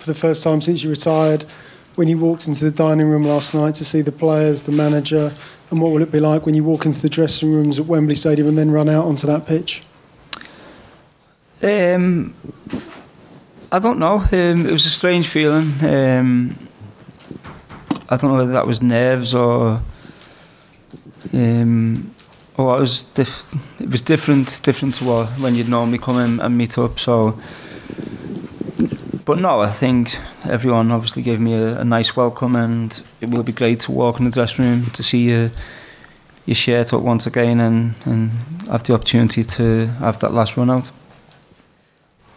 for the first time since you retired, when you walked into the dining room last night to see the players, the manager, and what will it be like when you walk into the dressing rooms at Wembley Stadium and then run out onto that pitch? I don't know. It was a strange feeling. I don't know whether that was nerves or it was different to when you'd normally come in and meet up. So, but no, I think everyone obviously gave me a nice welcome, and it will be great to walk in the dressing room to see your shirt up once again and have the opportunity to have that last run out.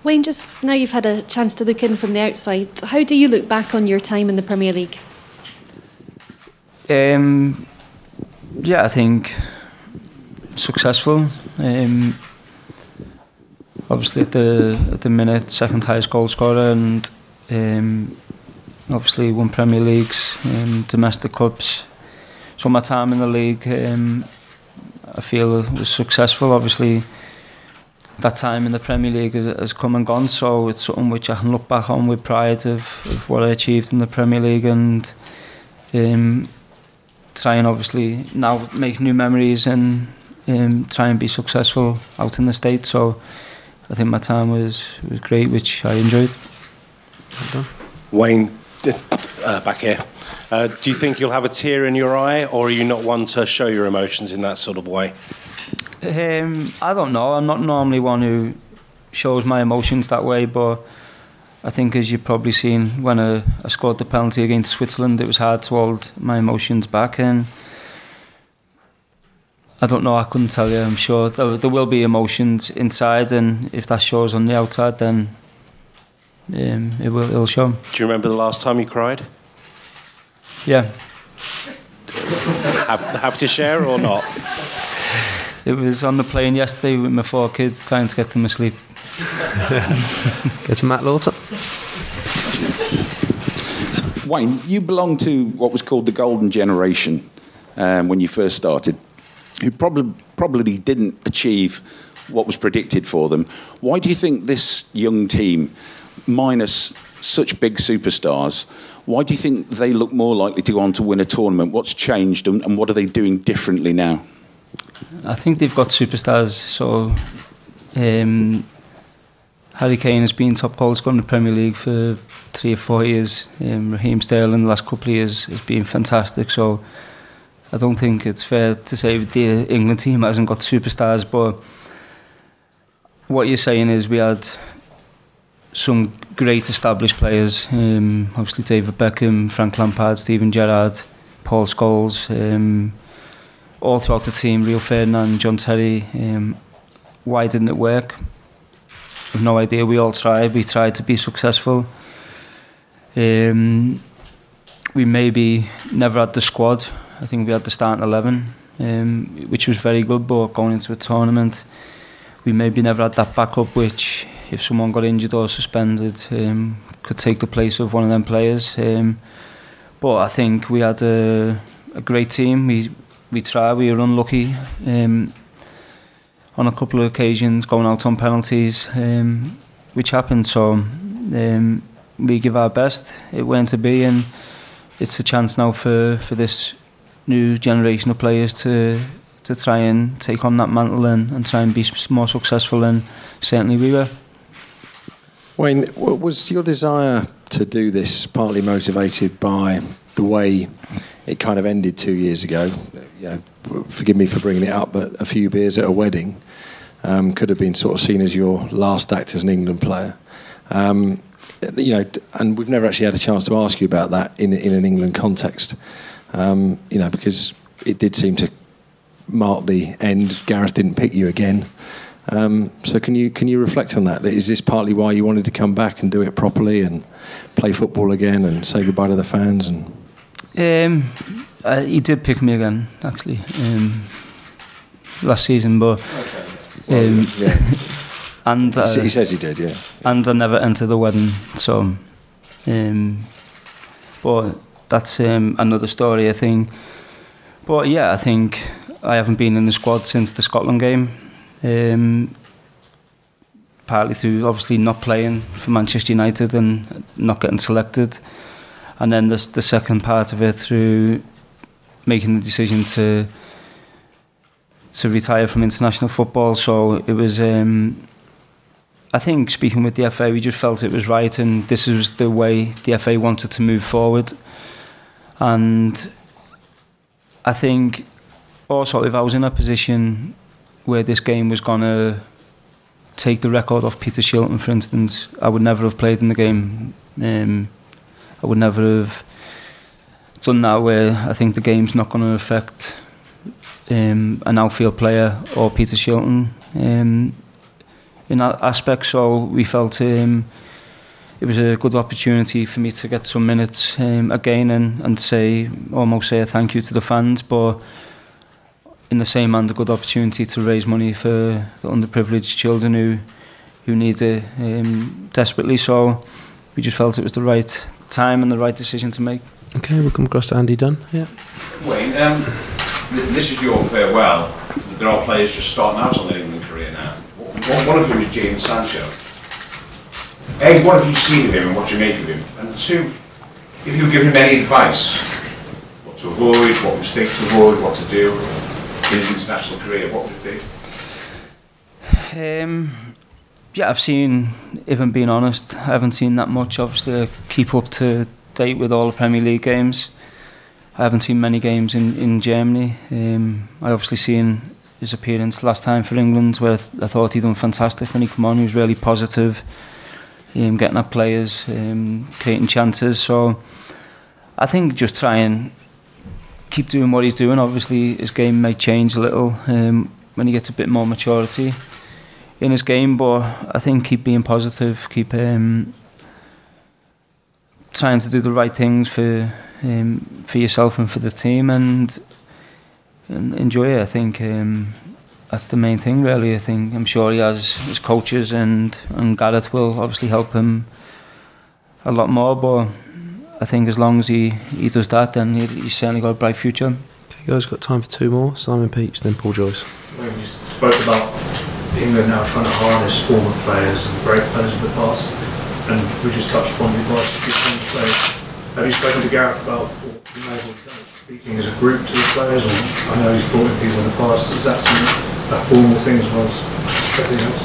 Wayne, just now you've had a chance to look in from the outside, how do you look back on your time in the Premier League? Yeah, I think successful. Obviously at the minute, second highest goal scorer, and obviously won Premier Leagues, domestic cups. So my time in the league, I feel was successful. Obviously, that time in the Premier League has come and gone, so it's something which I can look back on with pride of what I achieved in the Premier League, and try and obviously now make new memories and try and be successful out in the States. So I think my time was great, which I enjoyed. Wayne, back here. Do you think you'll have a tear in your eye, or are you not one to show your emotions in that sort of way? I don't know. I'm not normally one who shows my emotions that way, but I think, as you've probably seen, when I scored the penalty against Switzerland, it was hard to hold my emotions back, and I don't know, I couldn't tell you. I'm sure there will be emotions inside, and if that shows on the outside, then it'll show. Do you remember the last time you cried? Yeah. Happy to share or not? It was on the plane yesterday with my 4 kids, trying to get them asleep. Get to Matt Lawton. Wayne, you belong to what was called the golden generation when you first started, who probably didn't achieve what was predicted for them. Why do you think this young team, minus such big superstars, why do you think they look more likely to go on to win a tournament? What's changed, and what are they doing differently now? I think they've got superstars. So Harry Kane has been top goal scorer in the Premier League for 3 or 4 years. Raheem Sterling the last couple of years has been fantastic. So I don't think it's fair to say the England team hasn't got superstars. But what you're saying is we had some great established players. Obviously David Beckham, Frank Lampard, Steven Gerrard, Paul Scholes. All throughout the team, Rio Ferdinand, John Terry. Why didn't it work? I've no idea. We all tried. We tried to be successful. We maybe never had the squad. I think we had the starting 11, which was very good, but going into a tournament, we maybe never had that backup, which, if someone got injured or suspended, could take the place of one of them players. But I think we had a great team. We tried. We were unlucky on a couple of occasions, going out on penalties, which happened. So we give our best. It went to be, and it's a chance now for this new generation of players to try and take on that mantle and try and be more successful, and certainly we were. Wayne, was your desire to do this partly motivated by the way it kind of ended 2 years ago? You know, forgive me for bringing it up, but a few beers at a wedding could have been sort of seen as your last act as an England player. You know, and we've never actually had a chance to ask you about that in an England context. You know, because it did seem to mark the end. Gareth didn't pick you again. So can you reflect on that? Is this partly why you wanted to come back and do it properly and play football again and say goodbye to the fans? And he did pick me again, actually, last season, but yeah. and he says he did, yeah. And I never entered the wedding, so but that's another story, I think. But yeah, I think I haven't been in the squad since the Scotland game. partly through obviously not playing for Manchester United and not getting selected, and then the second part of it through making the decision to retire from international football. So it was, I think, speaking with the FA, we just felt it was right, and this was the way the FA wanted to move forward. And I think also, if I was in a position where this game was going to take the record off Peter Shilton, for instance, I would never have played in the game. I would never have done that, where I think the game's not going to affect an outfield player or Peter Shilton in that aspect. So we felt it was a good opportunity for me to get some minutes again and almost say a thank you to the fans, but in the same hand a good opportunity to raise money for the underprivileged children who need it desperately. So we just felt it was the right time and the right decision to make. Okay, we'll come across to Andy Dunn. Yeah. Wayne, this is your farewell. There are players just starting out on their England career now. One of them is Jadon Sancho. A, what have you seen of him and what do you make of him? And two, if you were giving him any advice, what to avoid, what mistakes to avoid, what to do in his international career, what would it be? Yeah, I've seen, if I'm being honest, I haven't seen that much. Obviously, I keep up to date with all the Premier League games. I haven't seen many games in Germany. I obviously seen his appearance last time for England, where I thought he'd done fantastic when he came on. He was really positive, getting at players, creating chances. So I think just try and keep doing what he's doing. Obviously, his game may change a little when he gets a bit more maturity in his game, but I think keep being positive, keep trying to do the right things for yourself and for the team, and enjoy it. I think that's the main thing, really. I'm sure he has his coaches, and Gareth will obviously help him a lot more, but I think as long as he does that, then he's certainly got a bright future. Okay, guys, got time for two more. Simon Peach, then Paul Joyce. You spoke about England now trying to harness former players and great players of the past, and we just touched upon the advice to give former players. Have you spoken to Gareth about what you may have done, speaking as a group to the players? Or I know he's brought in people in the past. Is that a formal thing as well as everything else?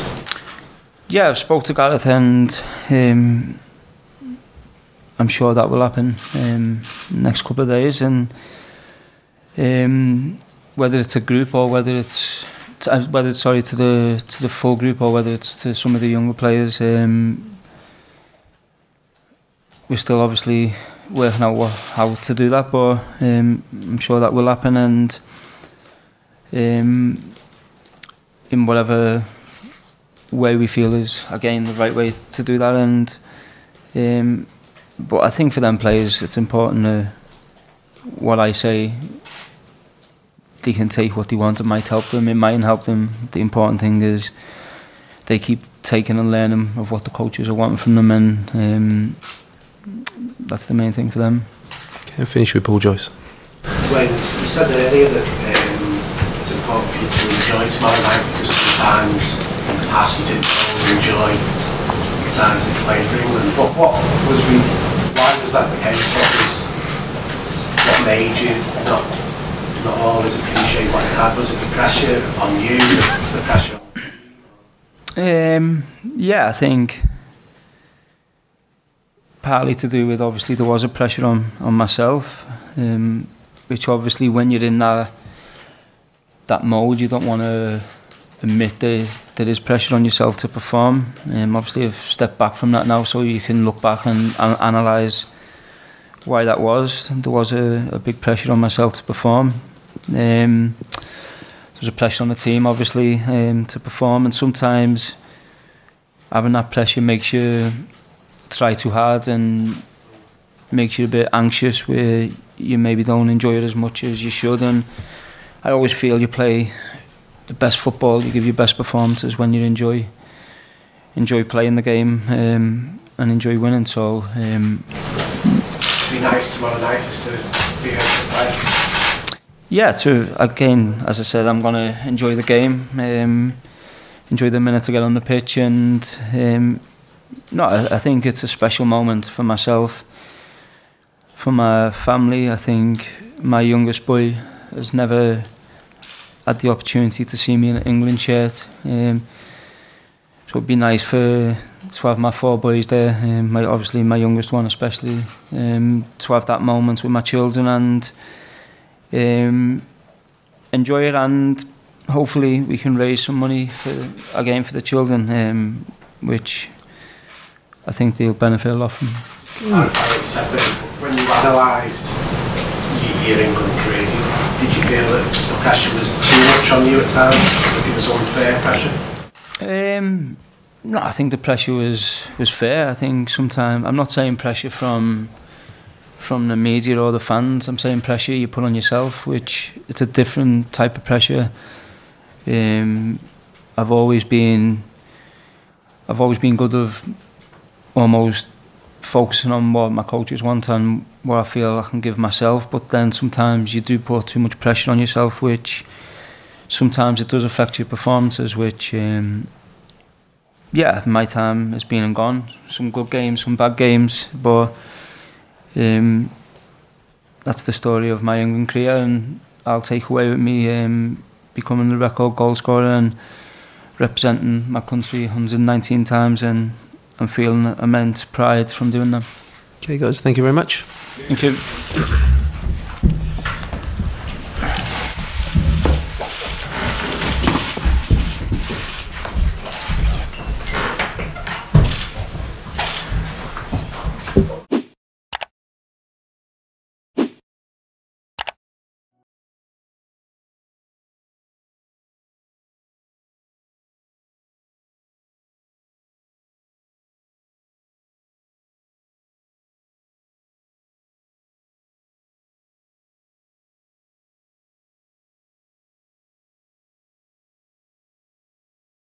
Yeah, I've spoke to Gareth, and I'm sure that will happen next couple of days. And whether it's a group or whether it's to the full group or whether it's to some of the younger players, we're still obviously working out how to do that, but I'm sure that will happen, and in whatever way we feel is again the right way to do that. And but I think for them players it's important what I say, they can take what they want. It might help them, it mightn't help them. The important thing is they keep taking and learning of what the coaches are wanting from them, and that's the main thing for them. Okay, finish with Paul Joyce. Wayne, you said earlier that it's important for you to enjoy tomorrow night, because sometimes in the past you didn't always enjoy the times that you played for England. But why was that the case? What made you not always appreciate what you had? Was it the pressure on you, the pressure on yeah, I think partly to do with, obviously there was a pressure on myself, which obviously when you're in that mode you don't want to admit there is pressure on yourself to perform. Obviously I've stepped back from that now, so you can look back and analyse why that was. There was a big pressure on myself to perform. There was a pressure on the team obviously to perform, and sometimes having that pressure makes you try too hard and makes you a bit anxious, where you maybe don't enjoy it as much as you should. And I always feel you play the best football, you give your best performances when you enjoy playing the game and enjoy winning. So be nice tomorrow night just to be able to play. Yeah, again, as I said, I'm going to enjoy the game. enjoy the minute to get on the pitch. And no, I think it's a special moment for myself, for my family. I think my youngest boy has never had the opportunity to see me in an England shirt. So it'd be nice to have my 4 boys there, obviously my youngest one especially, to have that moment with my children and enjoy it, and hopefully we can raise some money for the children, which I think they'll benefit a lot from. When you analysed your England career, did you feel that the pressure was too much on you at times? If it was unfair pressure? No, I think the pressure was fair. I think sometimes, I'm not saying pressure from the media or the fans, I'm saying pressure you put on yourself, which it's a different type of pressure. I've always been good of almost focusing on what my coaches want and what I feel I can give myself, but then sometimes you do put too much pressure on yourself, which sometimes it does affect your performances, which yeah, my time has been and gone. Some good games, some bad games, but that's the story of my England career, and I'll take away with me becoming the record goal scorer and representing my country 119 times, and I'm feeling immense pride from doing that. Okay guys, thank you very much. Thank you.